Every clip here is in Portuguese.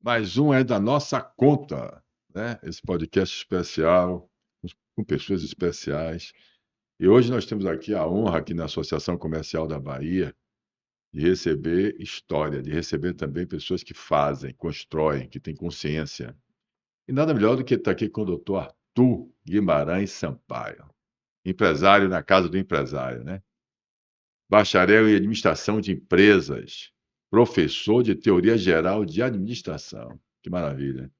Mais um é da nossa conta, né? Esse podcast especial, com pessoas especiais. E hoje nós temos aqui a honra, aqui na Associação Comercial da Bahia, de receber história, de receber também pessoas que fazem, constroem, que têm consciência. E nada melhor do que estar aqui com o doutor Arthur Guimarães Sampaio, empresário na casa do empresário, né? Bacharel em Administração de Empresas, professor de Teoria Geral de Administração. Que maravilha.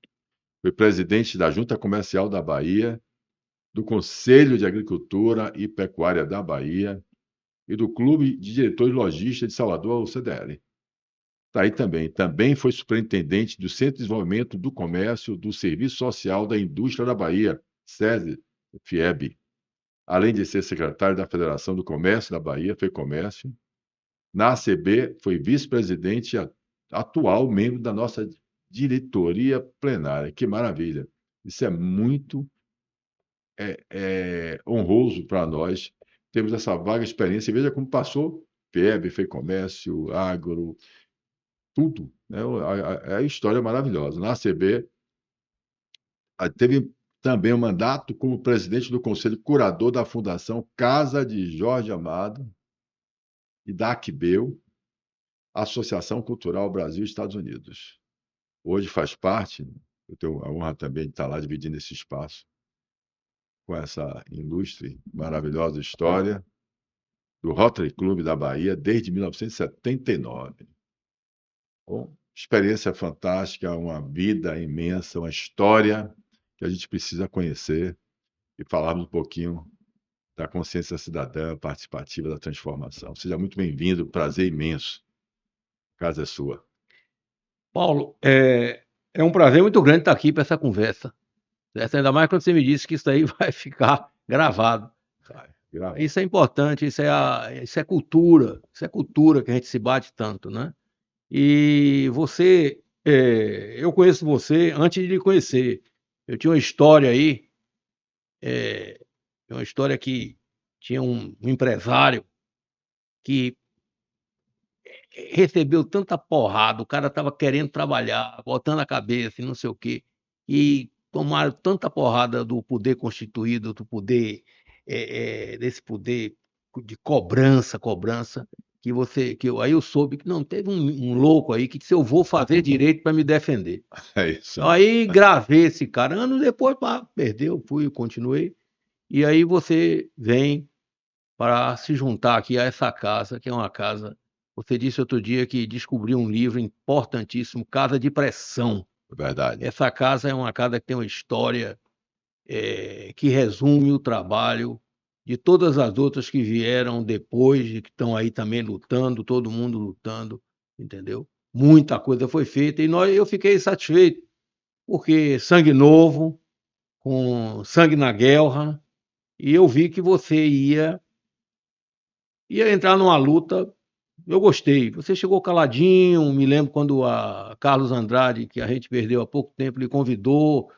Foi presidente da Junta Comercial da Bahia, do Conselho de Agricultura e Pecuária da Bahia e do Clube de Diretores Lojistas de Salvador, o CDL. Está aí também. Também foi superintendente do Centro de Desenvolvimento do Comércio do Serviço Social da Indústria da Bahia, SESI, FIEB. Além de ser secretário da Federação do Comércio da Bahia, FEComércio. Na ACB, foi vice-presidente atual, membro da nossa diretoria plenária. Que maravilha! Isso é muito honroso para nós. Temos essa vaga experiência. E veja como passou FEB, FEComércio, Agro, tudo. Né? A história é maravilhosa. Na ACB, teve também um mandato como presidente do Conselho Curador da Fundação Casa de Jorge Amado e da ACBEU, Associação Cultural Brasil-Estados Unidos. Hoje faz parte, eu tenho a honra também de estar lá dividindo esse espaço com essa ilustre, maravilhosa história do Rotary Club da Bahia desde 1979. Bom, experiência fantástica, uma vida imensa, uma história que a gente precisa conhecer e falarmos um pouquinho da consciência cidadã participativa da transformação. Seja muito bem-vindo, prazer imenso. A casa é sua. Paulo, é um prazer muito grande estar aqui para essa conversa. Ainda mais quando você me disse que isso aí vai ficar gravado. Isso é importante, isso é cultura, que a gente se bate tanto, né? E você, eu conheço você antes de lhe conhecer. Eu tinha uma história aí, uma história que tinha um empresário que recebeu tanta porrada, o cara estava querendo trabalhar, botando a cabeça e não sei o quê, e tomaram tanta porrada do poder constituído, do poder, desse poder de cobrança, aí eu soube que não, teve um louco aí que disse, eu vou fazer direito para me defender. É isso. Aí gravei esse cara, anos depois, perdeu, fui, continuei, e aí você vem para se juntar aqui a essa casa, que é uma casa. Você disse outro dia que descobriu um livro importantíssimo, Casa de Pressão. Verdade. Essa casa é uma casa que tem uma história que resume o trabalho de todas as outras que vieram depois, e que estão aí também lutando, todo mundo lutando, entendeu? Muita coisa foi feita e eu fiquei satisfeito, porque sangue novo, com sangue na guerra, e eu vi que você ia entrar numa luta. Eu gostei. Você chegou caladinho, me lembro quando a Carlos Andrade, que a gente perdeu há pouco tempo, lhe convidou,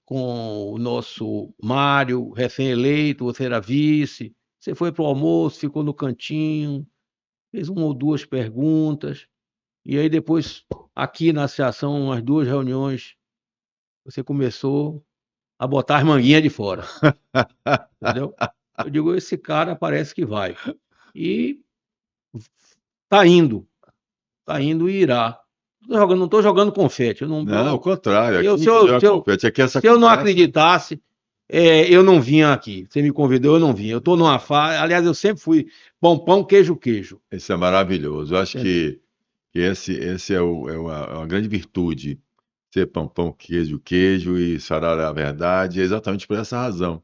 com o nosso Mário, recém-eleito, você era vice, você foi para o almoço, ficou no cantinho, fez uma ou duas perguntas, e aí depois, aqui na associação, umas duas reuniões, você começou a botar as manguinhas de fora. Entendeu? Eu digo, esse cara parece que vai. E tá indo e irá. Não estou jogando confete. Não, ao contrário. Eu, Aqui se eu, se eu, essa se eu não conversa... acreditasse, eu não vinha aqui. Você me convidou, eu não vinha. Eu estou numa fase. Aliás, eu sempre fui pão, queijo. Isso é maravilhoso. Eu acho que esse é uma grande virtude. Ser pão, queijo e sarar a verdade. É exatamente por essa razão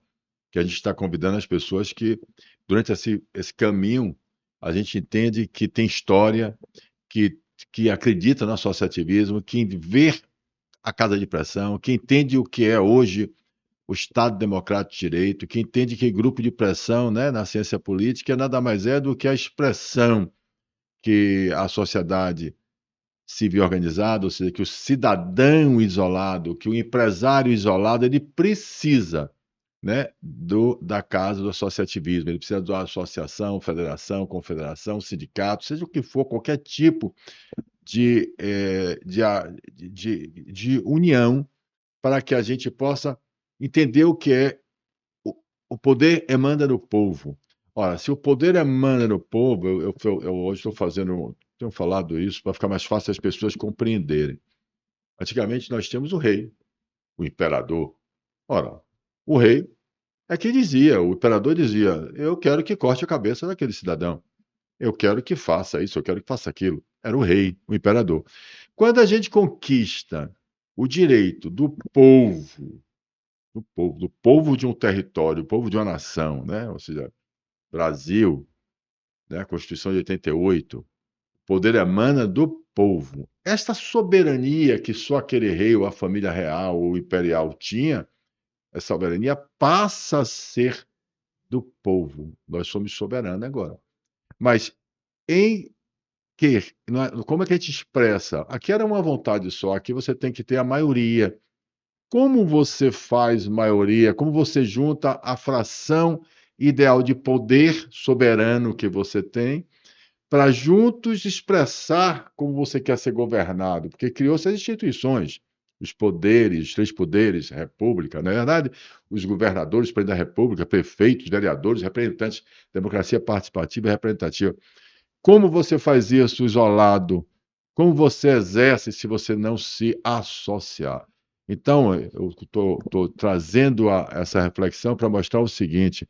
que a gente está convidando as pessoas que, durante esse caminho, a gente entende que tem história, que acredita no associativismo, que vê a casa de pressão, que entende o que é hoje o Estado Democrático de Direito, que entende que grupo de pressão, né, na ciência política nada mais é do que a expressão que a sociedade civil organizada, ou seja, que o cidadão isolado, que o empresário isolado, ele precisa, né, da casa do associativismo, ele precisa da associação, federação, confederação, sindicato, seja o que for, qualquer tipo de união para que a gente possa entender o que é o poder emana do povo. Ora, se o poder emana do povo, eu hoje estou fazendo, tenho falado isso para ficar mais fácil as pessoas compreenderem. Antigamente nós tínhamos o rei, o imperador. Ora, o rei é que dizia, o imperador dizia: eu quero que corte a cabeça daquele cidadão. Eu quero que faça isso, eu quero que faça aquilo. Era o rei, o imperador. Quando a gente conquista o direito do povo de um território, do povo de uma nação, né? Ou seja, Brasil, né? A Constituição de 88, o poder emana do povo. Esta soberania que só aquele rei ou a família real ou imperial tinha, essa soberania passa a ser do povo. Nós somos soberanos agora. Mas em como é que a gente expressa? Aqui era uma vontade só, aqui você tem que ter a maioria. Como você faz maioria? Como você junta a fração ideal de poder soberano que você tem para juntos expressar como você quer ser governado? Porque criou-se as instituições, os poderes, os três poderes, a república, não é verdade? Os governadores, presidente da república, prefeitos, vereadores, representantes, democracia participativa e representativa. Como você faz isso isolado? Como você exerce se você não se associar? Então, eu estou trazendo essa reflexão para mostrar o seguinte: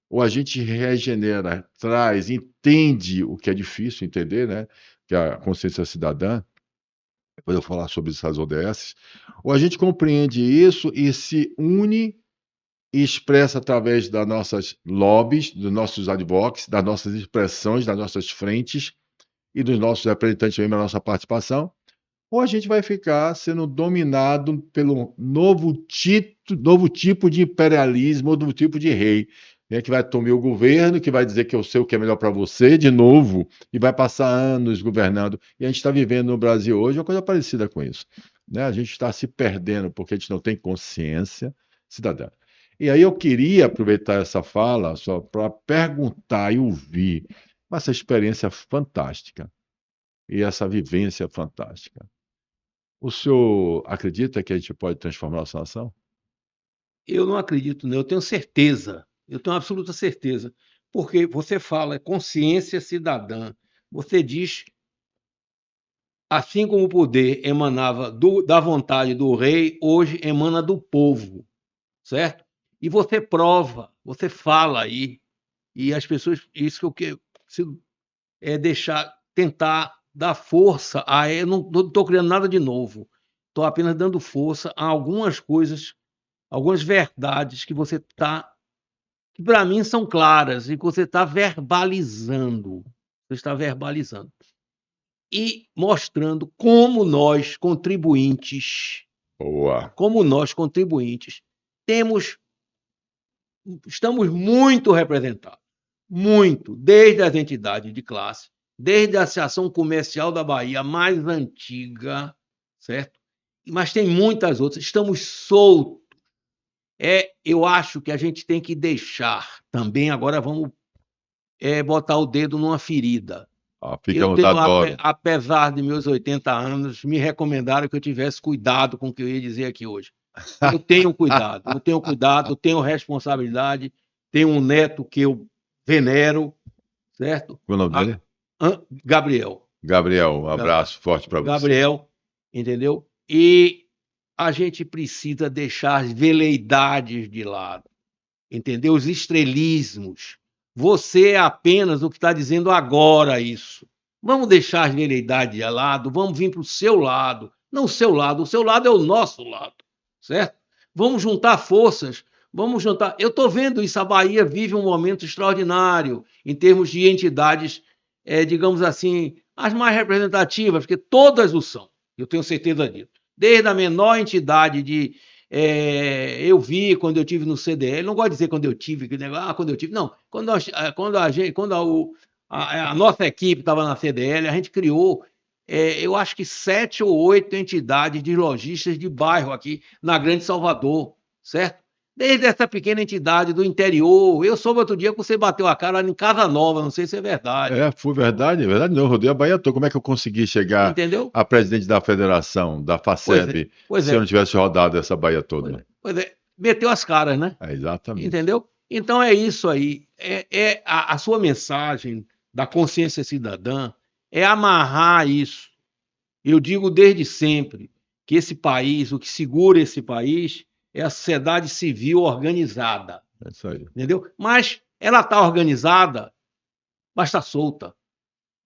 ou a gente regenera, traz, entende o que é difícil entender, né? Que é a consciência cidadã, depois eu vou falar sobre essas ODS, ou a gente compreende isso e se une e expressa através das nossas lobbies, dos nossos advocates, das nossas expressões, das nossas frentes e dos nossos representantes mesmo, da nossa participação, ou a gente vai ficar sendo dominado pelo novo tipo de imperialismo, ou novo tipo de rei, né, que vai assumir o governo, que vai dizer que eu sei o que é melhor para você, de novo, e vai passar anos governando. E a gente está vivendo no Brasil hoje uma coisa parecida com isso. Né? A gente está se perdendo porque a gente não tem consciência cidadã. E aí eu queria aproveitar essa fala só para perguntar e ouvir essa experiência fantástica e essa vivência fantástica. O senhor acredita que a gente pode transformar a nossa nação? Eu não acredito, não. Eu tenho certeza. Eu tenho absoluta certeza. Porque você fala consciência cidadã. Você diz, assim como o poder emanava da vontade do rei, hoje emana do povo, certo? E você prova, você fala aí, e as pessoas, isso que eu quero é deixar, tentar dar força a. Eu não estou criando nada de novo, estou apenas dando força a algumas coisas, algumas verdades que você está, que para mim são claras e que você está verbalizando. Você está verbalizando. E mostrando Boa. como nós contribuintes temos, estamos muito representados, muito, desde as entidades de classe, desde a Associação Comercial da Bahia mais antiga, certo? Mas tem muitas outras, estamos soltos. Eu acho que a gente tem que deixar também, agora vamos botar o dedo numa ferida. Fica à Eu vontade, tenho, adoro. apesar de meus 80 anos, me recomendaram que eu tivesse cuidado com o que eu ia dizer aqui hoje. Eu tenho cuidado, eu tenho responsabilidade, tenho um neto que eu venero, certo? Qual é o nome dele? Gabriel. Gabriel, um abraço forte para você. Gabriel, entendeu? E a gente precisa deixar as veleidades de lado, entendeu? Os estrelismos. Você é apenas o que está dizendo agora isso. Vamos deixar as veleidades de lado, vamos vir para o seu lado. Não o seu lado é o nosso lado, certo? Vamos juntar forças, vamos juntar. Eu estou vendo isso, a Bahia vive um momento extraordinário em termos de entidades, digamos assim, as mais representativas, porque todas o são, eu tenho certeza disso. Desde a menor entidade de. Eu vi quando eu tive no CDL, não gosto de dizer quando eu tive, quando eu tive, não. Quando a nossa equipe estava na CDL, a gente criou, eu acho que 7 ou 8 entidades de lojistas de bairro aqui na Grande Salvador, certo? Desde essa pequena entidade do interior. Eu soube outro dia que você bateu a cara em Casa Nova, não sei se é verdade. Foi verdade, é verdade. Não, eu rodei a Bahia toda. Como é que eu consegui chegar Entendeu? a presidente da federação, da Pois é, FACEB, pois se eu é, não tivesse rodado essa Bahia pois toda? é, pois é. Meteu as caras, né? Exatamente. Entendeu? Então é isso aí. É a sua mensagem da consciência cidadã é amarrar isso. Eu digo desde sempre que esse país, o que segura esse país é a sociedade civil organizada, É isso aí. entendeu? Mas ela está organizada, mas está solta.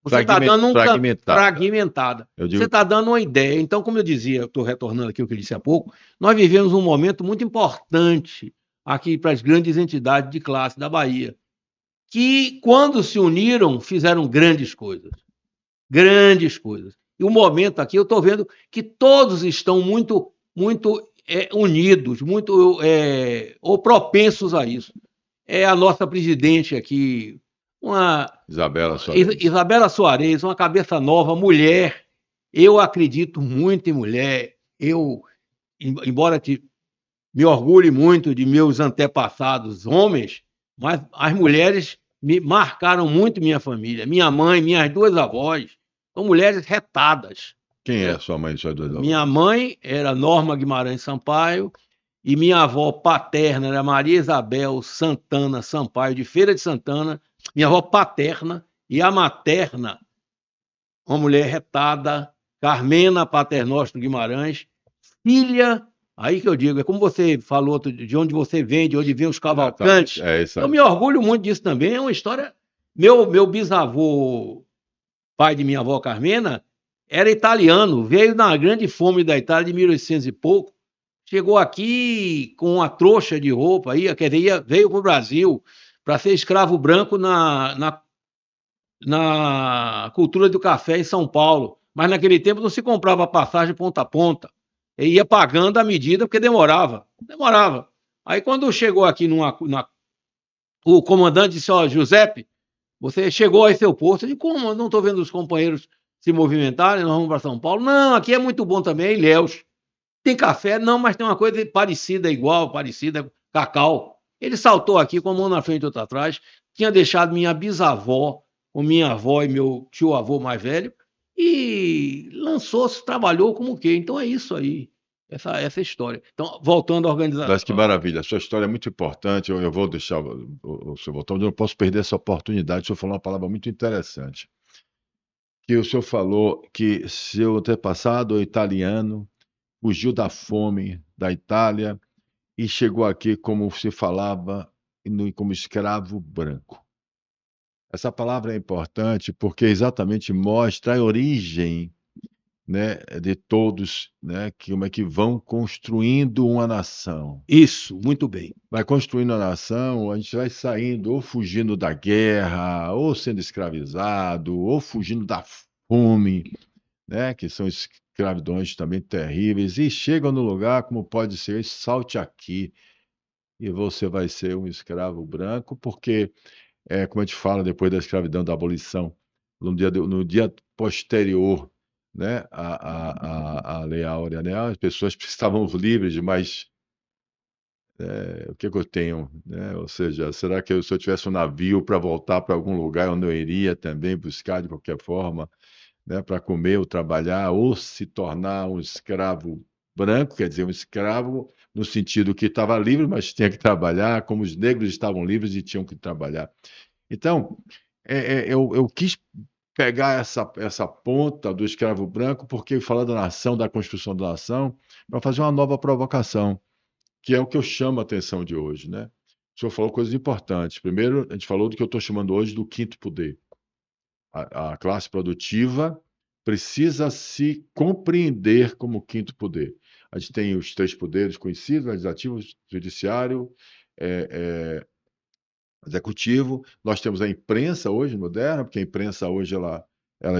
Você está dando Fragmentada. fragmentada. Eu Você digo, está dando uma ideia. Então, como eu dizia, eu estou retornando aqui o que eu disse há pouco, nós vivemos um momento muito importante aqui para as grandes entidades de classe da Bahia, que, quando se uniram, fizeram grandes coisas. Grandes coisas. E o momento aqui, eu estou vendo que todos estão muito unidos, muito ou propensos a isso. É a nossa presidente aqui, uma Isabela Soares. Isabela Soares, uma cabeça nova, mulher. Eu acredito muito em mulher. Eu, embora me orgulhe muito de meus antepassados homens, mas as mulheres me marcaram muito minha família. Minha mãe, minhas duas avós, são mulheres retadas. Quem é Né? sua mãe e suas duas Minha avós? mãe era Norma Guimarães Sampaio e minha avó paterna era Maria Isabel Santana Sampaio, de Feira de Santana. Minha avó paterna e a materna, uma mulher retada, Carmena Paternóstro Guimarães, filha. Aí que eu digo, é como você falou de onde você vem, de onde vem os Exatamente. Cavalcantes. É isso Eu aí. me orgulho muito disso também. É uma história. Meu bisavô, pai de minha avó Carmena, era italiano, veio na grande fome da Itália de 1800 e pouco. Chegou aqui com uma trouxa de roupa, quer dizer, veio para o Brasil para ser escravo branco na cultura do café em São Paulo. Mas naquele tempo não se comprava passagem ponta a ponta. E ia pagando à medida, porque demorava. Demorava. Aí quando chegou aqui o comandante disse, ó, Giuseppe, você chegou a esse seu posto. Eu disse, como? Eu não estou vendo os companheiros se movimentarem, nós vamos para São Paulo. Não, aqui é muito bom também, Ilhéus. Tem café? Não, mas tem uma coisa parecida, igual, parecida, cacau. Ele saltou aqui com a mão na frente e outra atrás, tinha deixado minha bisavó, com minha avó e meu tio-avô mais velho, e lançou-se, trabalhou como o quê? Então é isso aí, essa história. Então, voltando à Mas que organização. maravilha, a sua história é muito importante. Eu vou deixar o senhor voltar, eu não posso perder essa oportunidade. O senhor falou uma palavra muito interessante. Que o senhor falou que seu antepassado italiano fugiu da fome da Itália e chegou aqui, como se falava, como escravo branco. Essa palavra é importante porque exatamente mostra a origem, né, de todos, né, que como é que vão construindo uma nação. Isso, muito bem. Vai construindo a nação, a gente vai saindo ou fugindo da guerra, ou sendo escravizado, ou fugindo da fome, né, que são escravidões também terríveis, e chega no lugar como pode ser, salte aqui, e você vai ser um escravo branco, porque, como a gente fala depois da escravidão, da abolição, no dia posterior, né, à Lei Áurea, né, as pessoas estavam livres, mas o que que eu tenho, né? Ou seja, será que se eu tivesse um navio para voltar para algum lugar, eu não iria também buscar de qualquer forma, né, para comer ou trabalhar, ou se tornar um escravo branco, quer dizer, um escravo no sentido que estava livre, mas tinha que trabalhar, como os negros estavam livres e tinham que trabalhar. Então, eu quis pegar essa ponta do escravo branco, porque falar da nação, da construção da nação, para fazer uma nova provocação, que é o que eu chamo a atenção de hoje, né? O senhor falou coisas importantes. Primeiro, a gente falou do que eu estou chamando hoje do quinto poder. A classe produtiva precisa se compreender como quinto poder. A gente tem os três poderes conhecidos: legislativo, judiciário, é, executivo. Nós temos a imprensa hoje moderna, porque a imprensa hoje ela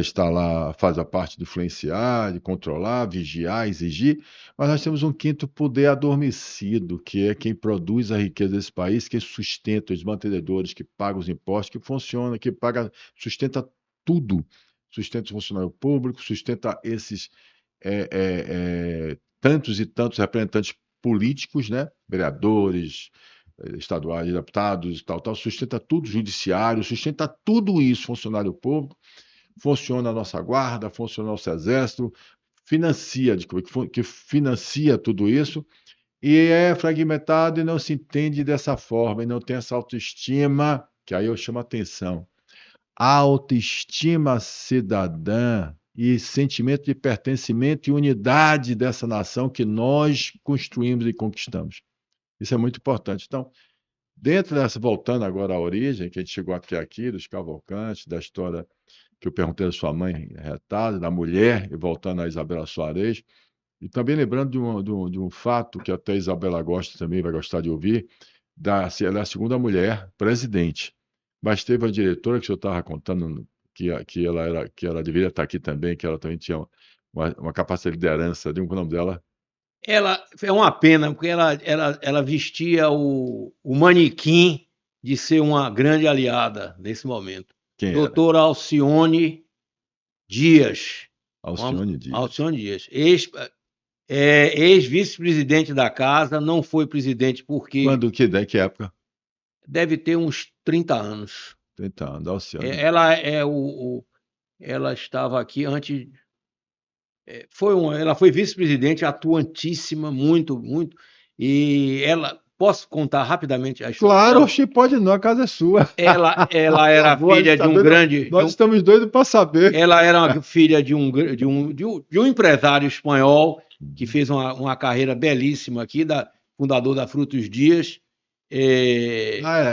está lá, faz a parte de influenciar, de controlar, vigiar, exigir, mas nós temos um quinto poder adormecido, que é quem produz a riqueza desse país, que sustenta os mantenedores, que paga os impostos, que funciona, que paga, sustenta tudo. Sustenta o funcionário público, sustenta esses tantos e tantos representantes políticos, né? Vereadores, estaduais, deputados, tal, sustenta tudo, judiciário, sustenta tudo isso, funcionário público, funciona a nossa guarda, funciona o nosso exército, que financia tudo isso, e é fragmentado e não se entende dessa forma, e não tem essa autoestima, que aí eu chamo a atenção. A autoestima cidadã e sentimento de pertencimento e unidade dessa nação que nós construímos e conquistamos. Isso é muito importante. Então, dentro dessa, voltando agora à origem, que a gente chegou até aqui, dos Cavalcantes, da história que eu perguntei da sua mãe retada, da mulher, e voltando a Isabela Soares, e também lembrando de um fato que até a Isabela gosta também, vai gostar de ouvir, ela é a segunda mulher presidente. Mas teve uma diretora que o senhor estava contando que ela deveria estar aqui também, que ela também tinha uma capacidade de liderança. Qual é o nome dela? Ela é uma pena, porque ela vestia o manequim de ser uma grande aliada nesse momento. Quem era? Doutora Alcione Dias. Alcione Dias. Alcione Dias. Ex-vice-presidente da casa, não foi presidente porque Quando, que época? deve ter uns 30 anos. 30 anos, Alcione. Ela estava aqui antes. Ela foi vice-presidente atuantíssima, muito. E ela. Posso contar rapidamente a história? Claro, oxi, pode não, a casa é sua. Ela era filha de um grande. Nós estamos doidos para saber. Ela era filha de um empresário espanhol que fez uma carreira belíssima aqui, fundador da Frutos Dias.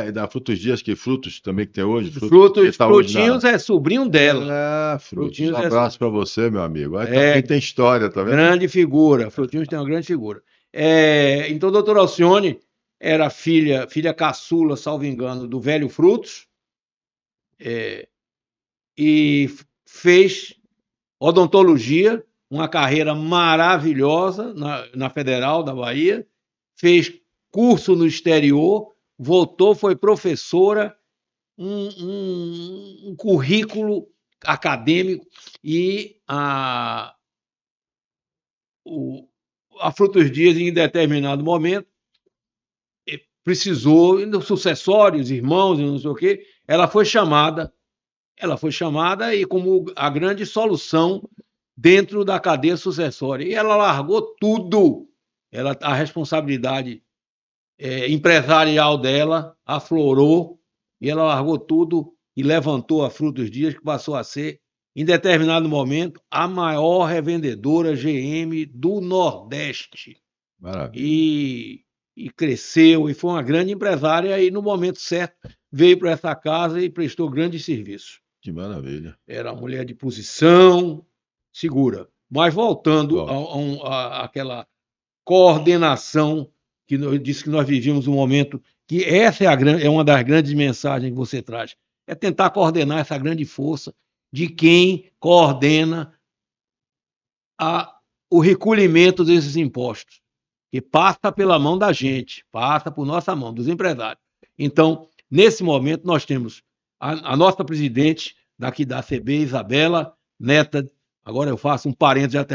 Da Frutos Dias, que Frutos também que tem hoje. Frutinhos é sobrinho dela. Frutinhos. Um abraço para você, meu amigo. Também tem história, tá vendo? Grande figura. Frutinhos tem uma grande figura. Então, doutora Alcione era filha caçula, salvo engano, do velho Frutos, e fez odontologia, uma carreira maravilhosa na Federal da Bahia, fez curso no exterior, voltou, foi professora, um currículo acadêmico, e a Frutos Dias, em determinado momento, precisou, sucessórios, irmãos, e não sei o quê, ela foi chamada e como a grande solução dentro da cadeia sucessória. E ela largou tudo. A responsabilidade empresarial dela aflorou, e ela largou tudo e levantou a Frutos Dias, que passou a ser, em determinado momento, a maior revendedora GM do Nordeste. Maravilha. E cresceu, e foi uma grande empresária, e no momento certo veio para essa casa e prestou grandes serviços. Que maravilha. Era uma mulher de posição segura. Mas voltando àquela coordenação que eu disse que nós vivíamos um momento, que essa é uma das grandes mensagens que você traz, é tentar coordenar essa grande força de quem coordena o recolhimento desses impostos, que passa pela mão da gente, passa por nossa mão, dos empresários. Então, nesse momento, nós temos a nossa presidente daqui da ACB, Isabela, neta, agora eu faço um parênteses, já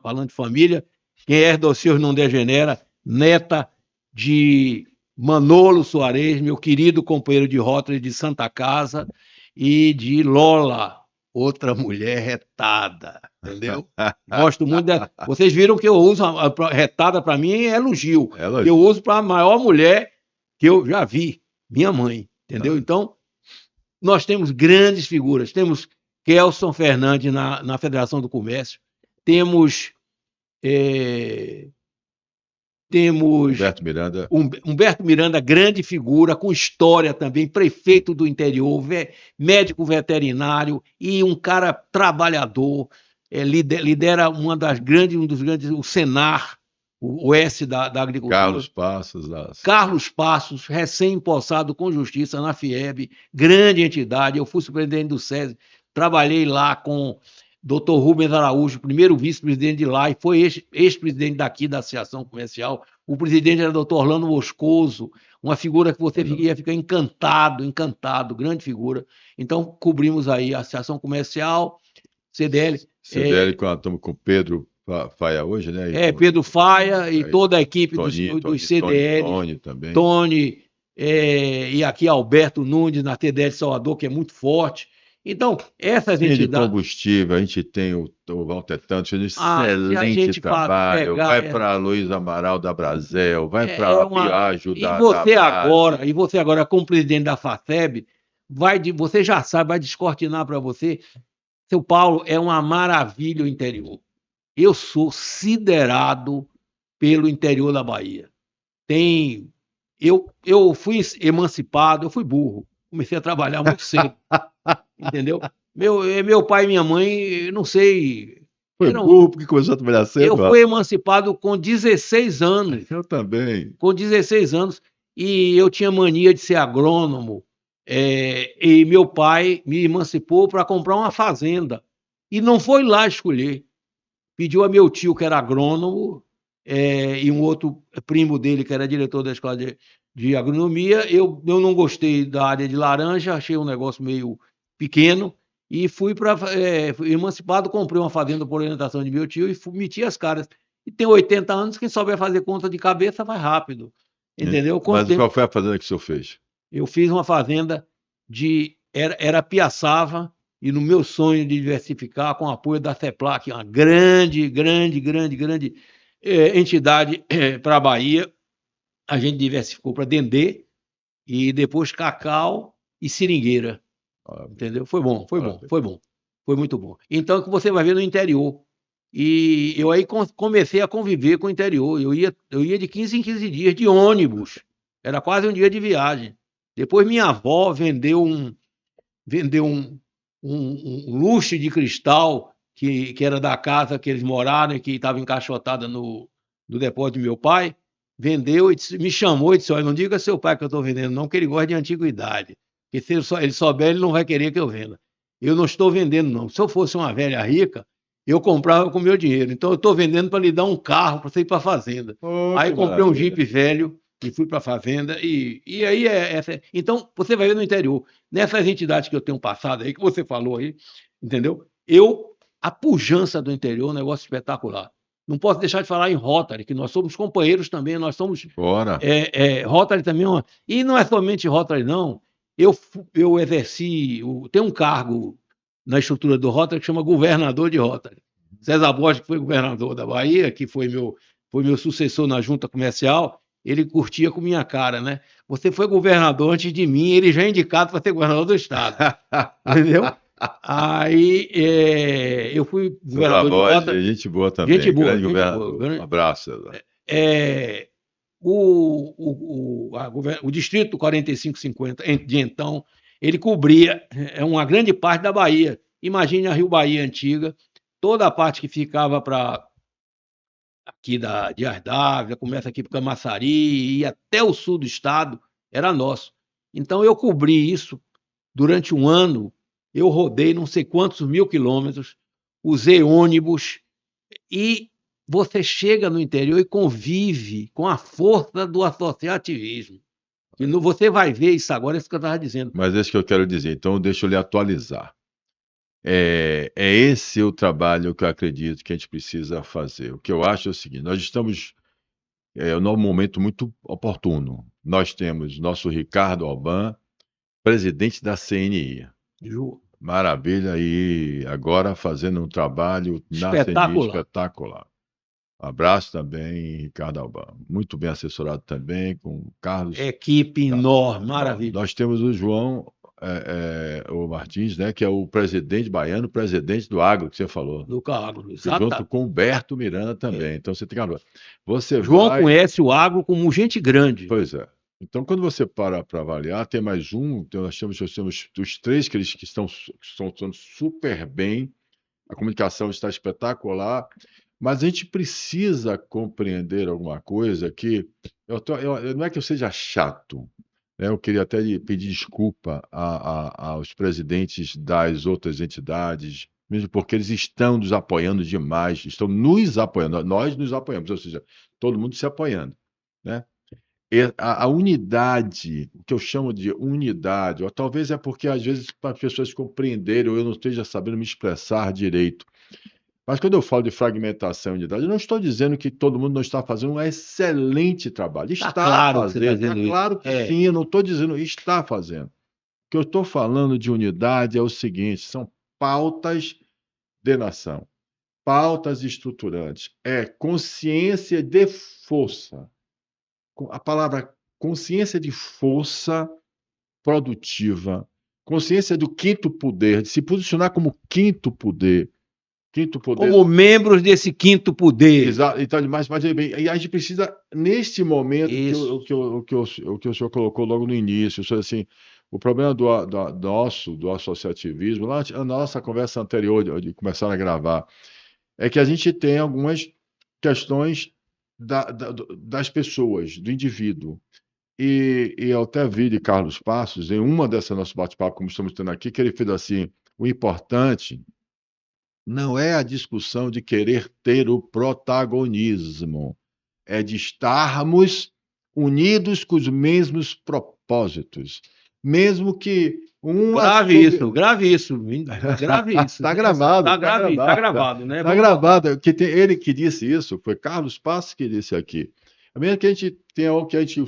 falando de família, quem herda os seus não degenera, neta de Manolo Soares, meu querido companheiro de rota de Santa Casa, e de Lola, outra mulher retada, entendeu? Gosto muito dela. Vocês viram que eu uso retada, para mim é elogio. Eu uso para a maior mulher que eu já vi, minha mãe, entendeu? Então, nós temos grandes figuras. Temos Kelson Fernandes na Federação do Comércio, temos Humberto Miranda, grande figura, com história também, prefeito do interior, médico veterinário e um cara trabalhador, lidera um dos grandes, o Senar, o S da agricultura. Carlos Passos, recém-empossado com justiça na FIEB, grande entidade. Eu fui superintendente do SESI, trabalhei lá com Dr. Rubens Araújo, primeiro vice-presidente de lá, e foi ex-presidente daqui da Associação Comercial. O presidente era o Dr. Orlando Moscoso, uma figura que você ia ficar encantado, grande figura. Então, cobrimos aí a Associação Comercial, CDL. CDL, estamos com o Pedro Faia hoje, né? Pedro Faia e Aí, toda a equipe dos Tony, CDLs, também. Tony, e aqui Alberto Nunes na TDL Salvador, que é muito forte. Então, essas Linha de entidades. combustível, a gente tem o Walter Tantos fazendo Se a excelente gente trabalho. pegar. Vai para Luiz Amaral da Brasel, vai É para uma. Piaggio da E Base. você agora, como presidente da FACEB, você já sabe, vai descortinar para você. Seu Paulo, é uma maravilha o interior. Eu sou siderado pelo interior da Bahia. Eu fui emancipado, eu fui burro. Comecei a trabalhar muito cedo, entendeu? Meu pai e minha mãe, não sei, Foi burro porque começou a trabalhar eu cedo, fui emancipado com 16 anos. Eu também. Com 16 anos, e eu tinha mania de ser agrônomo, e meu pai me emancipou para comprar uma fazenda. E não foi lá escolher. Pediu a meu tio, que era agrônomo, e um outro primo dele, que era diretor da escola de agronomia. Eu não gostei da área de laranja, achei um negócio meio pequeno, e fui emancipado, comprei uma fazenda por orientação de meu tio e meti as caras. E tem 80 anos, quem souber fazer conta de cabeça vai rápido. Entendeu? Quanto Mas tempo? qual foi a fazenda que o senhor fez? Eu fiz uma fazenda era piaçava, e no meu sonho de diversificar, com o apoio da CEPLAC, uma grande entidade para a Bahia, a gente diversificou para dendê e depois cacau e seringueira, entendeu? Foi bom, foi muito bom. Então, é que você vai ver no interior. E eu aí comecei a conviver com o interior. Eu ia de 15 em 15 dias de ônibus. Era quase um dia de viagem. Depois minha avó vendeu um luxo de cristal que era da casa que eles moraram e que estava encaixotada no depósito do meu pai. Vendeu e me chamou e disse: olha, não diga ao seu pai que eu estou vendendo, não, que ele gosta de antiguidade. Porque se ele souber, ele não vai querer que eu venda. Eu não estou vendendo, não. Se eu fosse uma velha rica, eu comprava com meu dinheiro. Então, eu estou vendendo para lhe dar um carro para você ir para a fazenda. Oh, Aí que comprei um maravilha. Jeep velho e fui para a fazenda. E aí essa. Então, você vai ver no interior. Nessas entidades que eu tenho passado aí, que você falou aí, entendeu? A pujança do interior é um negócio espetacular. Não posso deixar de falar em Rotary, que nós somos companheiros também, nós somos. Bora. Rotary também é uma. E não é somente Rotary, não. Eu exerci. Tem um cargo na estrutura do Rotary que chama governador de Rotary. César Borges, que foi governador da Bahia, que foi meu sucessor na junta comercial, ele curtia com minha cara, né? Você foi governador antes de mim, ele já é indicado para ser governador do estado. Entendeu? Aí eu fui César governador de Borges, Rotary. gente boa Gente também, boa, grande gente governador. Um boa. abraço, César. O distrito 4550 de então, ele cobria uma grande parte da Bahia. Imagine a Rio Bahia antiga, toda a parte que ficava para aqui de Ardávila, começa aqui para Camaçari e até o sul do estado, era nosso. Então eu cobri isso durante um ano, eu rodei não sei quantos mil quilômetros, usei ônibus, e você chega no interior e convive com a força do associativismo. E você vai ver isso agora, é isso que eu estava dizendo. Mas é isso que eu quero dizer, então deixa eu lhe atualizar. É esse o trabalho que eu acredito que a gente precisa fazer. O que eu acho é o seguinte: nós estamos num momento muito oportuno. Nós temos nosso Ricardo Alban, presidente da CNI. Ju, Maravilha, e agora fazendo um trabalho na CNI espetacular. espetacular. Abraço também, Ricardo Alban. Muito bem assessorado também, com Carlos. Equipe enorme, maravilha. Nós temos o João o Martins, né, que é o presidente baiano, presidente do Agro, que você falou. Do Agro, Junto exato. com o Humberto Miranda também. Então você tem que lembrar. Você João vai. conhece o agro como gente grande. Pois é. Então, quando você para avaliar, tem mais um, então nós temos os três que estão funcionando super bem, a comunicação está espetacular, mas a gente precisa compreender alguma coisa que. Não é que eu seja chato, né? Eu queria até pedir desculpa aos presidentes das outras entidades, mesmo porque eles estão nos apoiando demais, estão nos apoiando, nós nos apoiamos, ou seja, todo mundo se apoiando, né? A unidade, o que eu chamo de unidade, ou talvez é porque às vezes para as pessoas compreenderem, ou eu não esteja sabendo me expressar direito, Mas quando eu falo de fragmentação e unidade, eu não estou dizendo que todo mundo não está fazendo um excelente trabalho. Tá Está claro que você está fazendo, está dizendo isso. claro que sim, eu não estou dizendo está fazendo. O que eu estou falando de unidade é o seguinte: são pautas de nação, pautas estruturantes, é consciência de força. A palavra consciência de força produtiva, consciência do quinto poder, de se posicionar como quinto poder. Quinto poder. Como membros desse quinto poder. Exato. Então, mas e a gente precisa, neste momento, o que o senhor colocou logo no início, assim, o problema do associativismo, lá na nossa conversa anterior, de começar a gravar, é que a gente tem algumas questões das pessoas, do indivíduo. E eu até vi de Carlos Passos, em uma dessas nossos bate-papo, como estamos tendo aqui, que ele fez assim: o importante não é a discussão de querer ter o protagonismo, é de estarmos unidos com os mesmos propósitos. Mesmo que Grave isso, grave isso. Grave isso. Está gravado, Tá gravado, né? Está gravado. Ele que disse isso, foi Carlos Passos que disse aqui. É mesmo que a gente tenha algo que a gente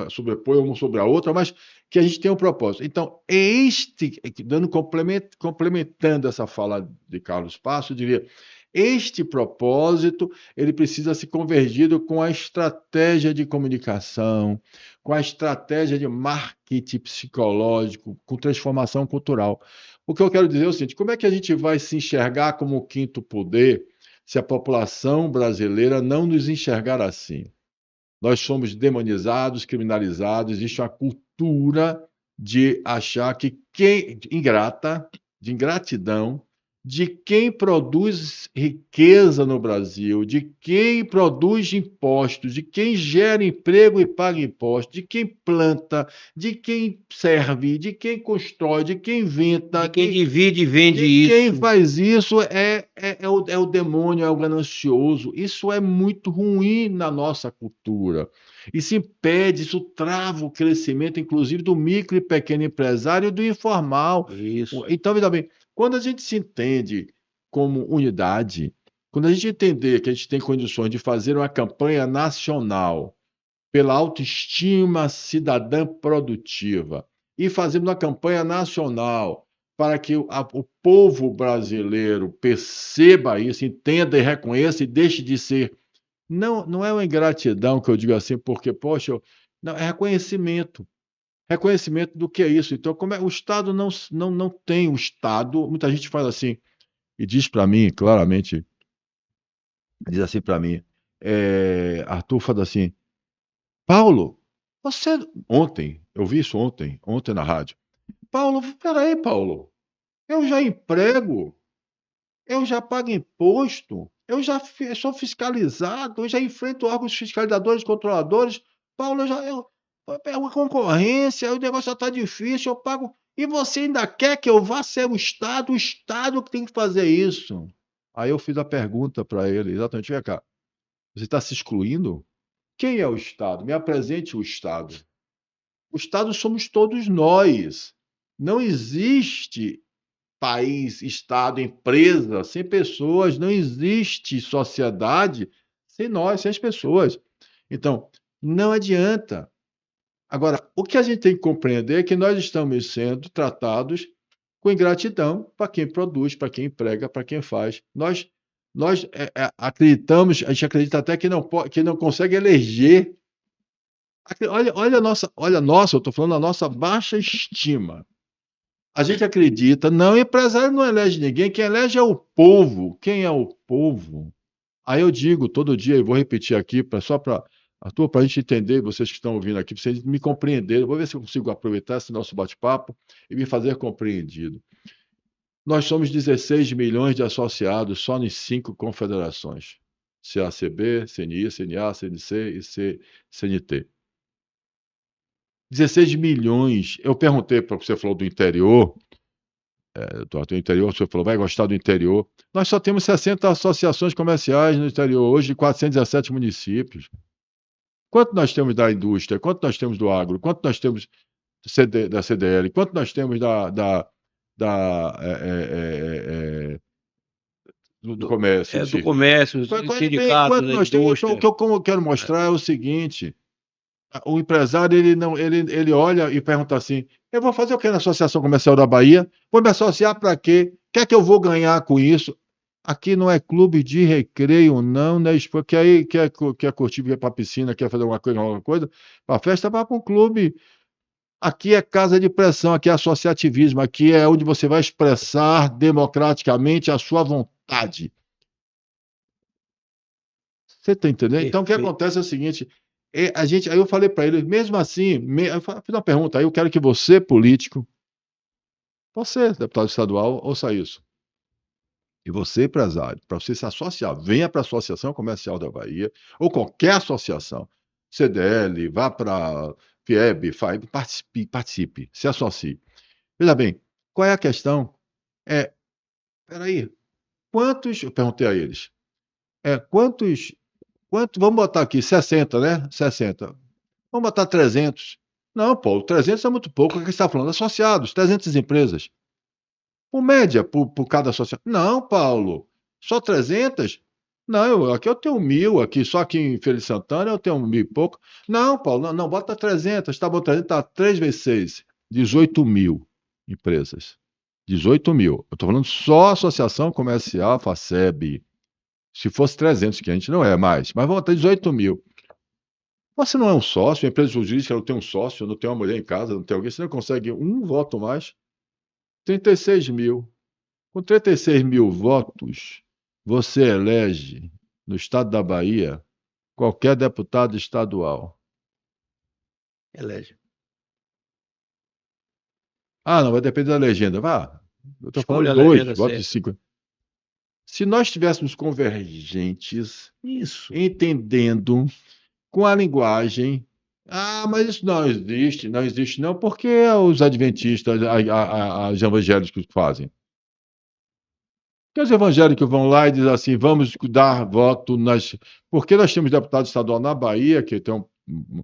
sobrepõe uma sobre a outra, mas que a gente tenha um propósito. Então, complementando essa fala de Carlos Passos, eu diria, este propósito, ele precisa ser convergido com a estratégia de comunicação, com a estratégia de marketing psicológico, com transformação cultural. O que eu quero dizer é o seguinte: como é que a gente vai se enxergar como o quinto poder se a população brasileira não nos enxergar assim? Nós somos demonizados, criminalizados, existe uma cultura de achar que de ingratidão, de quem produz riqueza no Brasil, de quem produz impostos, de quem gera emprego e paga impostos, de quem planta, de quem serve, de quem constrói, de quem inventa, de quem divide e vende isso. Quem faz isso é o demônio, é o ganancioso. Isso é muito ruim na nossa cultura. Isso impede, isso trava o crescimento, inclusive, do micro e pequeno empresário e do informal. Isso. Então, veja bem, quando a gente se entende como unidade, quando a gente entender que a gente tem condições de fazer uma campanha nacional pela autoestima cidadã produtiva e fazermos uma campanha nacional para que o povo brasileiro perceba isso, entenda e reconheça e deixe de ser. Não é uma ingratidão que eu digo assim, porque, poxa, não, é reconhecimento. Reconhecimento do que é isso. Então, como é, o Estado não tem o Estado. Muita gente faz assim, e diz para mim, claramente, diz assim para mim, Arthur fala assim: Paulo, você. Ontem, eu vi isso ontem na rádio. Paulo, peraí, Paulo, eu já emprego, eu já pago imposto, sou fiscalizado, eu já enfrento órgãos fiscalizadores, controladores. Paulo, é uma concorrência, o negócio já está difícil, eu pago. E você ainda quer que eu vá ser o Estado que tem que fazer isso. Aí eu fiz a pergunta para ele, exatamente: vem cá, você está se excluindo? Quem é o Estado? Me apresente o Estado. O Estado somos todos nós. Não existe país, Estado, empresa sem pessoas, não existe sociedade sem nós, sem as pessoas. Então, não adianta. Agora, o que a gente tem que compreender é que nós estamos sendo tratados com ingratidão para quem produz, para quem emprega, para quem faz. Nós acreditamos, a gente acredita até que não consegue eleger. Olha, eu estou falando da nossa baixa estima. A gente acredita, não, o empresário não elege ninguém, quem elege é o povo. Quem é o povo? Aí eu digo todo dia, e vou repetir aqui, só para a gente entender, vocês que estão ouvindo aqui, para vocês me compreenderem. Vou ver se eu consigo aproveitar esse nosso bate-papo e me fazer compreendido. Nós somos 16 milhões de associados só nas 5 confederações: CACB, CNI, CNA, CNC e CNT. 16 milhões. Eu perguntei para você, falou do interior, do interior, você falou, vai gostar do interior. Nós só temos 60 associações comerciais no interior hoje, de 417 municípios. Quanto nós temos da indústria? Quanto nós temos do agro? Quanto nós temos da CDL? Quanto nós temos da do comércio em do si. comércio, sindicatos, da indústria. Como eu quero mostrar é o seguinte: o empresário ele olha e pergunta assim: eu vou fazer o que na Associação Comercial da Bahia? Vou me associar para quê? O que é que eu vou ganhar com isso? Aqui não é clube de recreio, não, né? Porque aí quer curtir, quer para a piscina, quer fazer alguma coisa, para a festa, vai para um clube. Aqui é casa de pressão, aqui é associativismo, aqui é onde você vai expressar democraticamente a sua vontade. Você está entendendo? Então, o que Perfeito. acontece é o seguinte: aí eu falei para ele, mesmo assim, eu fiz uma pergunta, aí eu quero que você, político, você, deputado estadual, ouça isso. E você, empresário, para você se associar, venha para a Associação Comercial da Bahia, ou qualquer associação, CDL, vá para FIEB, FAIB, participe, se associe. Veja bem, qual é a questão? Peraí, eu perguntei a eles, vamos botar aqui 60, né? 60. Vamos botar 300. Não, Paulo, 300 é muito pouco, o que você está falando? Associados, 300 empresas. Por média, por cada associação. Não, Paulo, só 300? Não, aqui eu tenho 1.000, só aqui em Feira de Santana eu tenho 1.000 e pouco. Não, Paulo, não, bota 300, tá bom, 300, tá 3 vezes 6, 18 mil empresas. 18 mil. Eu estou falando só Associação Comercial, FACEB. Se fosse 300, que a gente não é mais, mas vamos ter 18 mil. Você não é um sócio, a empresa jurídica não tem um sócio, não tem uma mulher em casa, não tem alguém, você não consegue um voto mais. 36 mil. Com 36 mil votos, você elege, no estado da Bahia, qualquer deputado estadual. Elege. Ah, não, vai depender da legenda. Vá, eu estou falando Escolha a dois legenda votos de certa. 5. Se nós estivéssemos convergentes, Isso. entendendo com a linguagem. Ah, mas isso não existe não, porque os adventistas, os evangélicos fazem. Porque os evangélicos vão lá e dizem assim, vamos dar voto nas... Porque nós temos deputado estadual na Bahia, que tem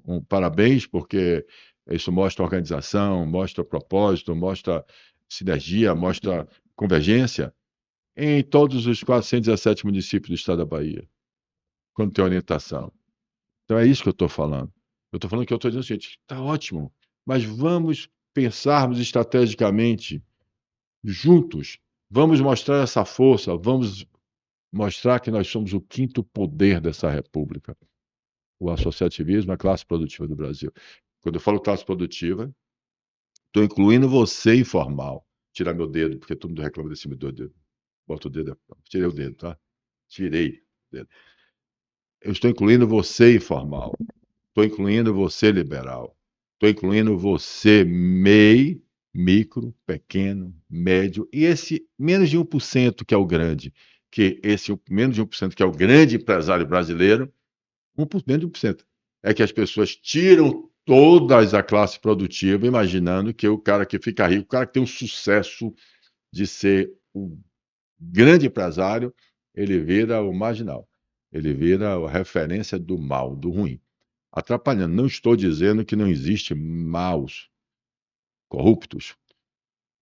um parabéns, porque isso mostra organização, mostra propósito, mostra sinergia, mostra convergência em todos os 417 municípios do estado da Bahia, quando tem orientação. Então é isso que eu estou falando. Eu estou falando que eu estou dizendo, gente, está ótimo, mas vamos pensarmos estrategicamente, juntos. Vamos mostrar essa força, vamos mostrar que nós somos o quinto poder dessa república. O associativismo, a classe produtiva do Brasil. Quando eu falo classe produtiva, estou incluindo você informal. Tirar meu dedo, porque todo mundo reclama desse meu dedo. Bota o dedo, tirei o dedo, tá? Tirei o dedo. Eu estou incluindo você informal. Estou incluindo você liberal. Estou incluindo você MEI, micro, pequeno, médio, e esse menos de 1% que é o grande, que esse menos de 1% que é o grande empresário brasileiro, 1%, menos de 1%, é que as pessoas tiram toda a classe produtiva, imaginando que o cara que fica rico, o cara que tem o sucesso de ser o grande empresário, ele vira o marginal, ele vira a referência do mal, do ruim. Atrapalhando. Não estou dizendo que não existe maus, corruptos,